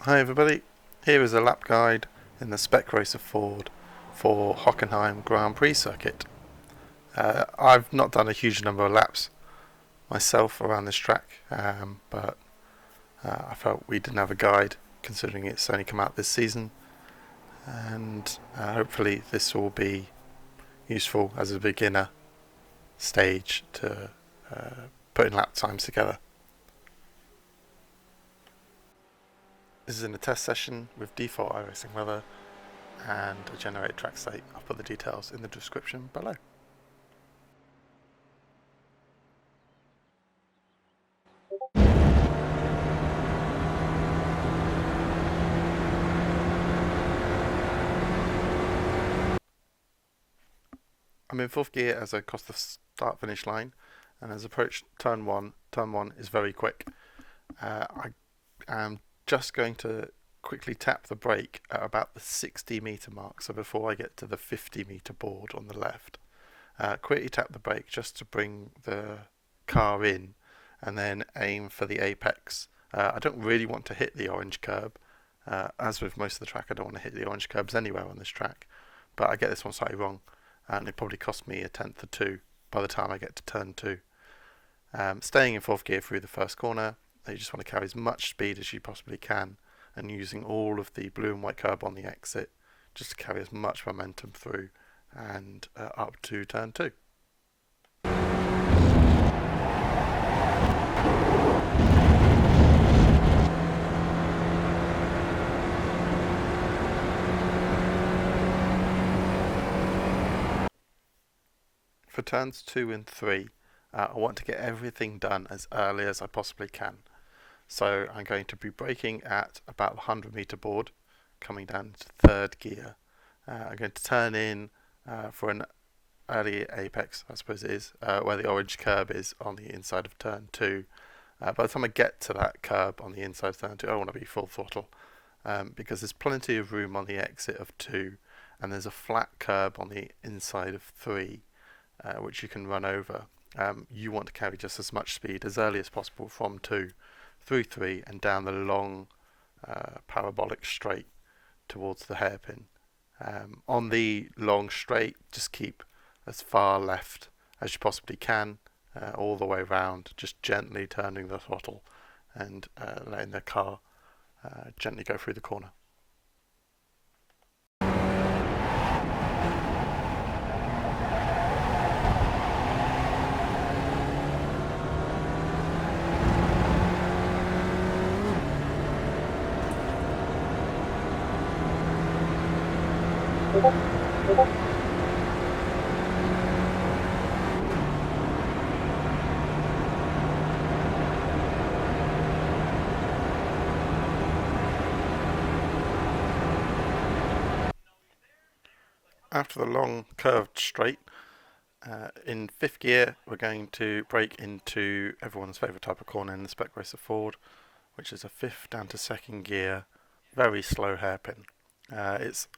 Hi everybody, here is a lap guide in the Spec Racer Ford for Hockenheim Grand Prix circuit. I've not done a huge number of laps myself around this track, but I felt we didn't have a guide considering it's only come out this season, and hopefully this will be useful as a beginner stage to putting lap times together. This is in a test session with default iRacing weather and a generated track state. I'll put the details in the description below. I'm in fourth gear as I cross the start finish line, and as I approach turn one is very quick. I am just going to quickly tap the brake at about the 60 meter mark, so before I get to the 50 meter board on the left. Quickly tap the brake just to bring the car in and then aim for the apex. I don't really want to hit the orange curb. As with most of the track, I don't want to hit the orange curbs anywhere on this track, but I get this one slightly wrong, and it probably cost me a tenth or two by the time I get to turn two. Staying in fourth gear through the first corner, you just want to carry as much speed as you possibly can, and using all of the blue and white curb on the exit just to carry as much momentum through and up to turn two. For turns 2 and 3, I want to get everything done as early as I possibly can. So I'm going to be braking at about the 100 meter board, coming down to third gear. I'm going to turn in for an early apex, I suppose it is, where the orange curb is on the inside of turn 2. By the time I get to that curb on the inside of turn 2, I want to be full throttle, because there's plenty of room on the exit of 2, and there's a flat curb on the inside of 3. Which you can run over. You want to carry just as much speed as early as possible from 2 through 3 and down the long parabolic straight towards the hairpin. On the long straight, just keep as far left as you possibly can, all the way around, just gently turning the throttle and letting the car gently go through the corner. After the long curved straight, in fifth gear we're going to brake into everyone's favourite type of corner in the Spec Racer Ford, which is a fifth down to second gear, very slow hairpin. It's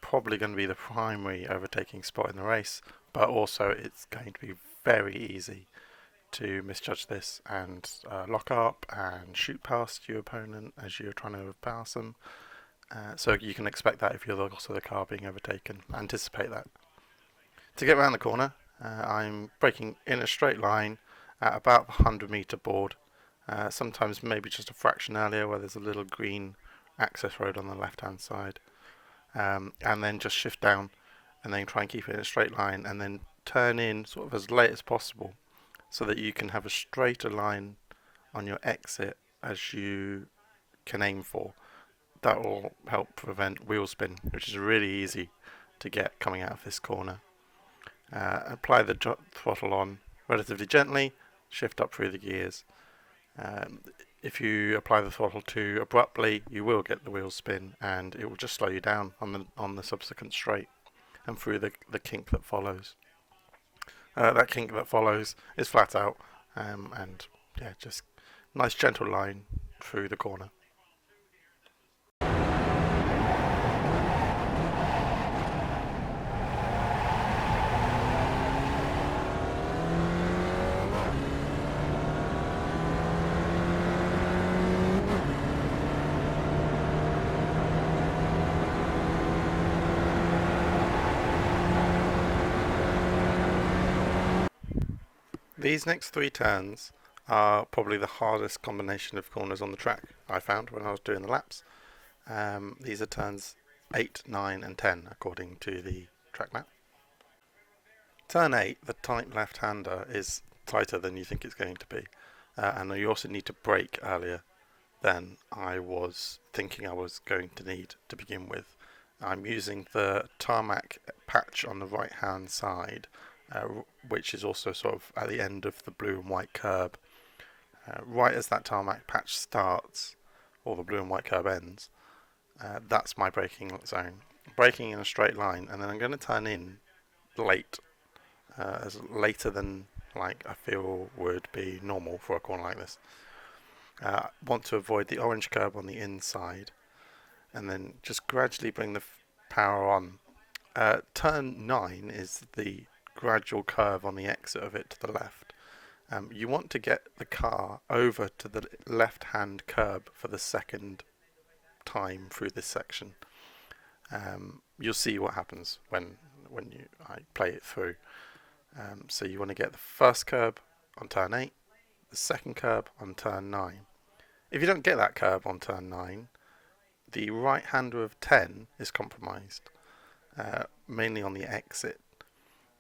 probably going to be the primary overtaking spot in the race, but also it's going to be very easy to misjudge this and lock up and shoot past your opponent as you're trying to pass them. So you can expect that if you're also the car being overtaken. Anticipate that. To get around the corner, I'm braking in a straight line at about the 100 meter board. Sometimes maybe just a fraction earlier where there's a little green access road on the left hand side. And then just shift down and then try and keep it in a straight line and then turn in sort of as late as possible so that you can have a straighter line on your exit as you can aim for. That will help prevent wheel spin, which is really easy to get coming out of this corner. Apply the throttle on relatively gently, shift up through the gears. If you apply the throttle too abruptly, you will get the wheel spin and it will just slow you down on the subsequent straight and through the kink that follows. That kink that follows is flat out, and yeah, just nice gentle line through the corner. These next three turns are probably the hardest combination of corners on the track I found when I was doing the laps. These are turns 8, 9 and 10 according to the track map. Turn 8, the tight left-hander, is tighter than you think it's going to be. And you also need to brake earlier than I was thinking I was going to need to begin with. I'm using the tarmac patch on the right hand side, which is also sort of at the end of the blue and white curb. Right as that tarmac patch starts, or the blue and white curb ends, that's my braking zone. Braking in a straight line, and then I'm going to turn in late, as later than like I feel would be normal for a corner like this. Want to avoid the orange curb on the inside, and then just gradually bring the power on. Turn 9 is the gradual curve on the exit of it to the left. You want to get the car over to the left-hand curb for the second time through this section. You'll see what happens when I play it through. So you want to get the first curb on turn 8, the second curb on turn 9. If you don't get that curb on turn 9, the right-hander of 10 is compromised, mainly on the exit.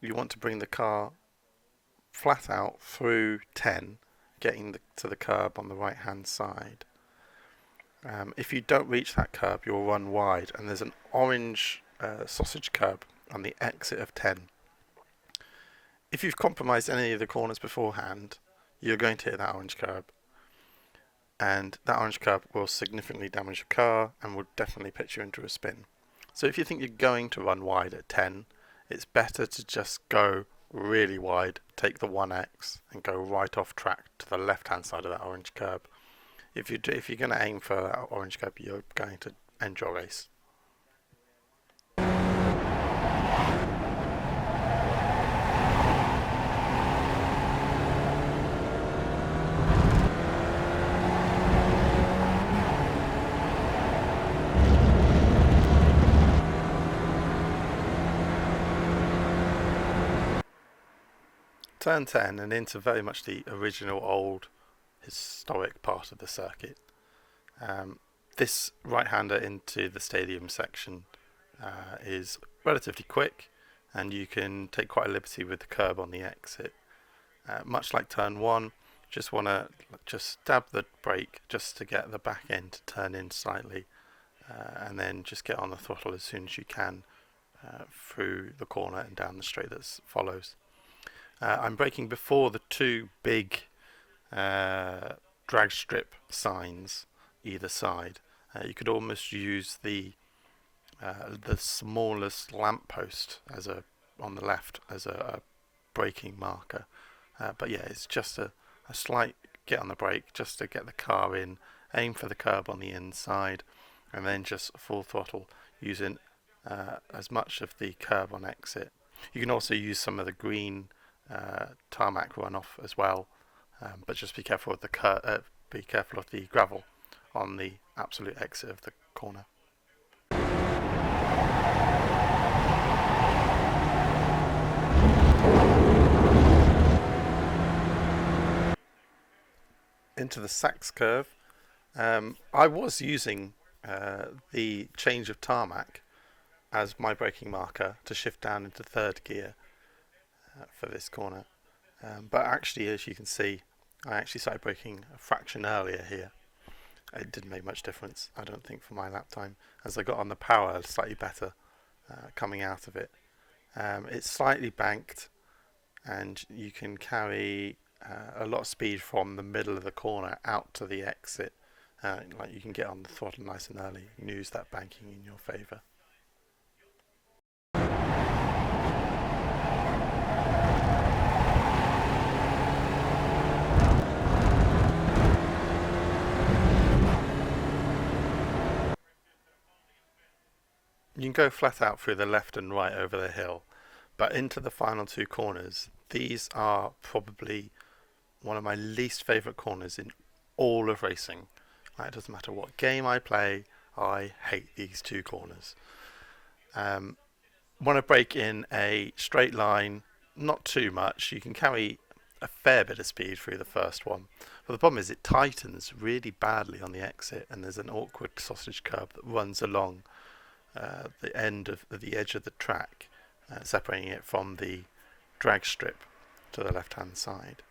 You want to bring the car flat out through 10, getting to the curb on the right-hand side. If you don't reach that curb, you'll run wide, and there's an orange sausage curb on the exit of 10. If you've compromised any of the corners beforehand, you're going to hit that orange curb. And that orange curb will significantly damage your car and will definitely pitch you into a spin. So if you think you're going to run wide at 10, it's better to just go really wide, take the 1x and go right off track to the left hand side of that orange curb. If you're going to aim for that orange curb, you're going to end your race. Turn 10 and into very much the original old historic part of the circuit. This right-hander into the stadium section is relatively quick, and you can take quite a liberty with the curb on the exit. Much like turn 1, just want to stab the brake just to get the back end to turn in slightly, and then just get on the throttle as soon as you can through the corner and down the straight that follows. I'm braking before the two big drag strip signs either side. You could almost use the smallest lamppost on the left as a braking marker. But yeah, it's just a slight get on the brake just to get the car in, aim for the curb on the inside, and then just full throttle using as much of the curb on exit. You can also use some of the green tarmac runoff as well, but just be careful of the gravel on the absolute exit of the corner. Into the Sax Curve. I was using the change of tarmac as my braking marker to shift down into third gear for this corner, but actually, as you can see, I actually started braking a fraction earlier here. It didn't make much difference, I don't think, for my lap time, as I got on the power slightly better coming out of it. It's slightly banked, and you can carry a lot of speed from the middle of the corner out to the exit. Like you can get on the throttle nice and early and use that banking in your favour. You can go flat out through the left and right over the hill, but into the final two corners, these are probably one of my least favourite corners in all of racing. It doesn't matter what game I play, I hate these two corners. Want to brake in a straight line, not too much. You can carry a fair bit of speed through the first one. But the problem is it tightens really badly on the exit, and there's an awkward sausage curve that runs along the end of the edge of the track, separating it from the drag strip to the left-hand side.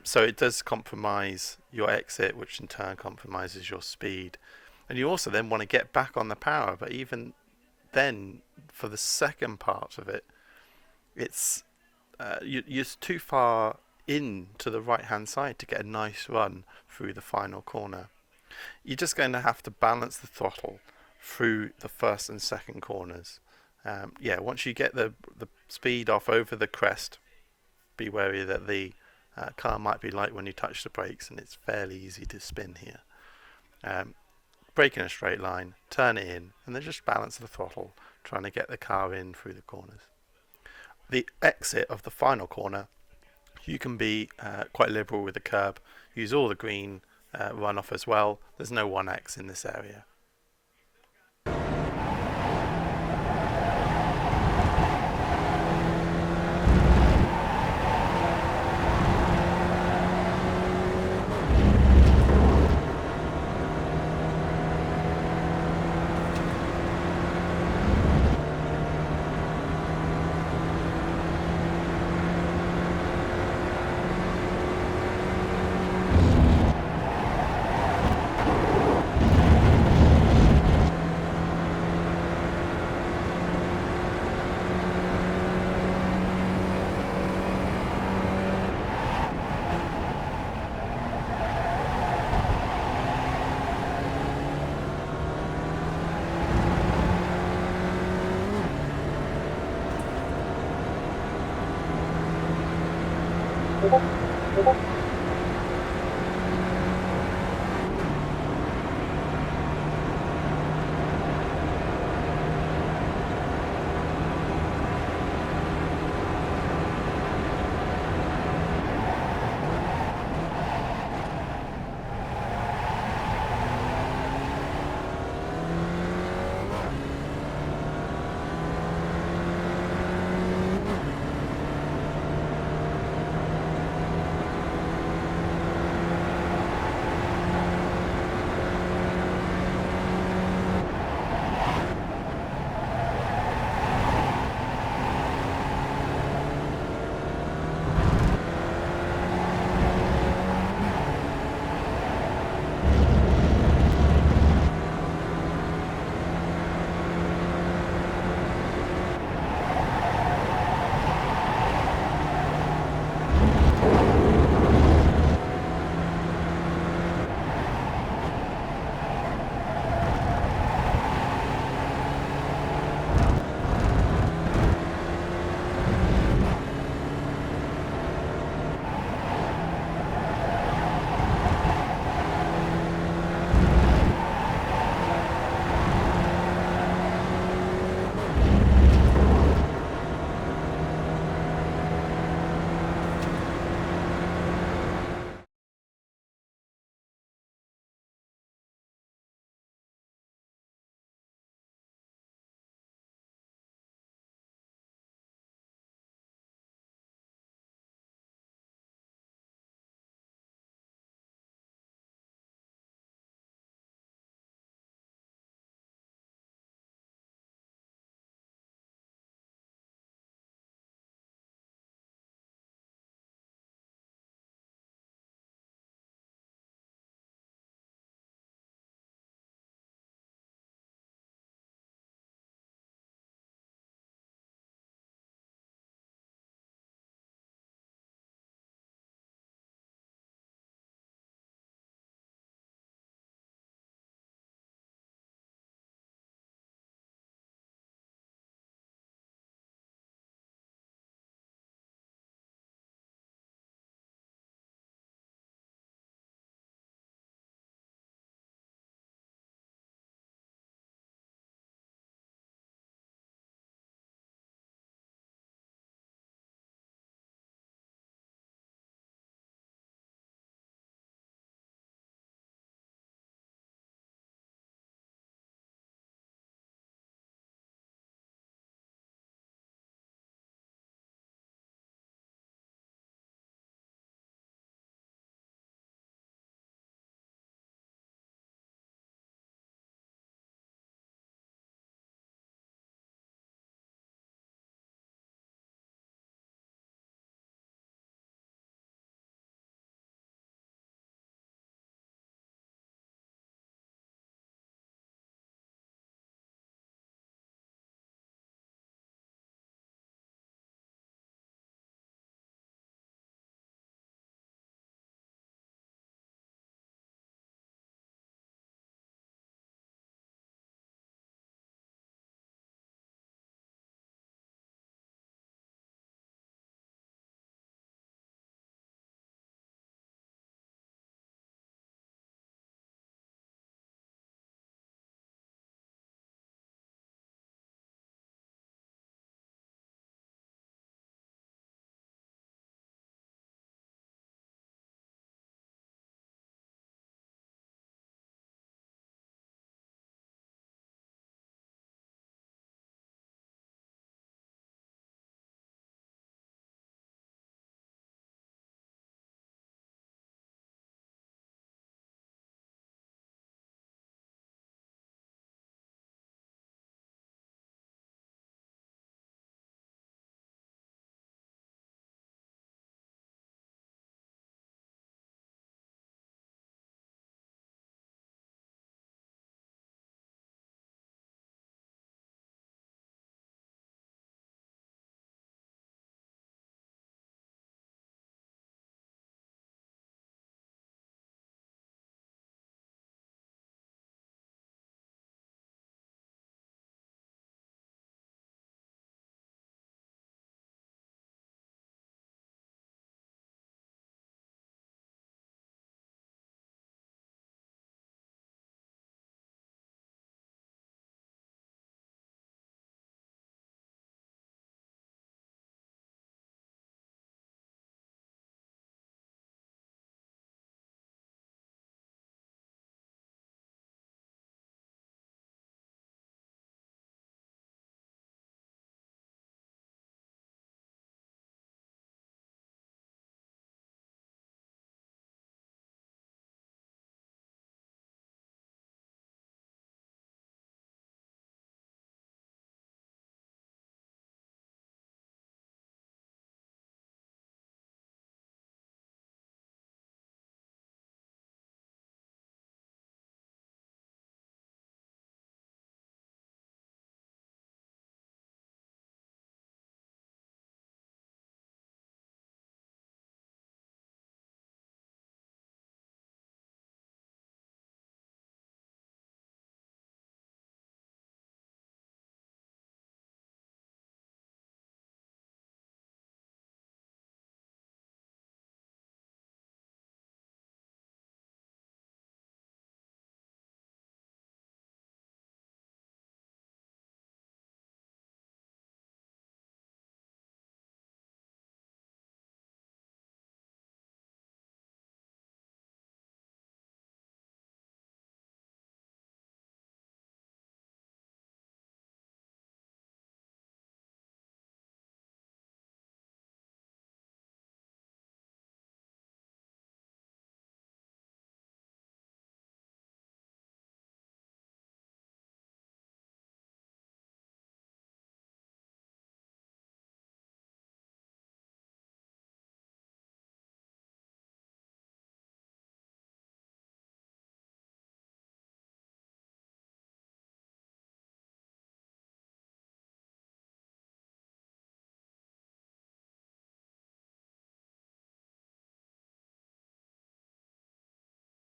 So it does compromise your exit, which in turn compromises your speed. And you also then want to get back on the power, but even then, for the second part of it, it's you're too far in to the right-hand side to get a nice run through the final corner. You're just going to have to balance the throttle through the first and second corners. Once you get the speed off over the crest, be wary that the car might be light when you touch the brakes, and it's fairly easy to spin here. Brake in a straight line, turn it in, and then just balance the throttle, trying to get the car in through the corners. The exit of the final corner, you can be quite liberal with the curb. Use all the green runoff as well. There's no 1x in this area.